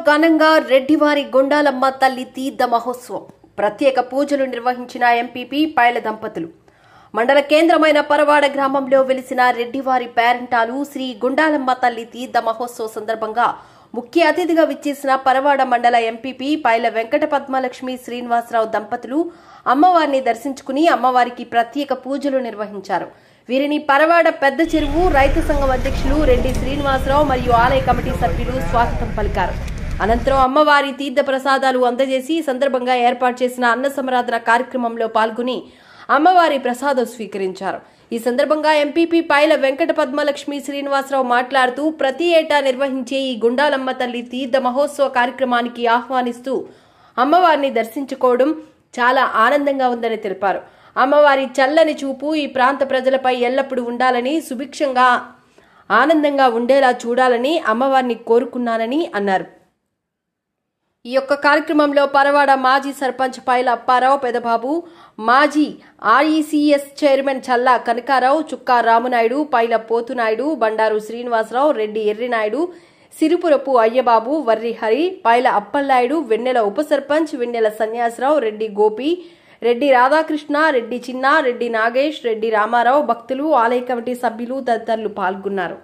ఘనంగా రెడ్డివారి గుండాలమ్మ తల్లి తీర్థ మహోత్సవం ప్రత్యేక పూజలు నిర్వహించిన ఎంపీపీ పైల దంపతులు. మండల కేంద్రమైన పరవాడ గ్రామంలో వెలిసిన రెడ్డివారి పేరంటాలు శ్రీ గుండాలమ్మ తల్లి తీర్థ మహోత్సవ సందర్భంగా ముఖ్య అతిథిగా విచ్చేసిన పరవాడ మండల ఎంపీపీ పైల వెంకట పద్మలక్ష్మి శ్రీనివాసరావు దంపతులు అమ్మవారిని దర్శించుకుని అమ్మవారికి ప్రత్యేక పూజలు నిర్వహించారు. వీరిని పరవాడ పెద్ద చెరువు రైతు సంఘం అధ్యక్షులు రెడ్డి శ్రీనివాసరావు మరియు ఆలయ కమిటీ సభ్యులు స్వాగతం పలికారు. అనంతరం అమ్మవారి తీర్థ ప్రసాదాలు అందజేసి సందర్భంగా ఏర్పాటు చేసిన అన్న సమరాధన కార్యక్రమంలో పాల్గొని అమ్మవారి ప్రసాదం స్వీకరించారు. ఈ సందర్భంగా ఎంపీపీ పైల వెంకట పద్మలక్ష్మి శ్రీనివాసరావు మాట్లాడుతూ ప్రతి ఏటా నిర్వహించే ఈ గుండాలమ్మ తల్లి తీర్థ మహోత్సవ కార్యక్రమానికి ఆహ్వానిస్తూ అమ్మవారిని దర్శించుకోవడం చాలా ఆనందంగా ఉందని తెలిపారు. అమ్మవారి చల్లని చూపు ఈ ప్రాంత ప్రజలపై ఎల్లప్పుడూ ఉండాలని, సుభిక్షంగా ఆనందంగా ఉండేలా చూడాలని అమ్మవారిని కోరుకున్నానని అన్నారు. ఈ యొక్క కార్యక్రమంలో పరవాడ మాజీ సర్పంచ్ పైల అప్పారావు పెదబాబు, మాజీ ఆర్ఈసీఎస్ చైర్మన్ చల్లా కనకారావు, చుక్కా రామునాయుడు, పైల పోతునాయుడు, బండారు శ్రీనివాసరావు, రెడ్డి ఎర్రినాయుడు, సిరిపురపు అయ్యబాబు, వర్రి హరి, పైల అప్పలనాయుడు, వెన్నెల ఉప సర్పంచ్ వెన్నెల సన్యాసరావు, రెడ్డి గోపి, రెడ్డి రాధాకృష్ణ, రెడ్డి చిన్న, రెడ్డి నాగేష్, రెడ్డి రామారావు, భక్తులు, ఆలయ కమిటీ సభ్యులు తదితరులు పాల్గొన్నారు.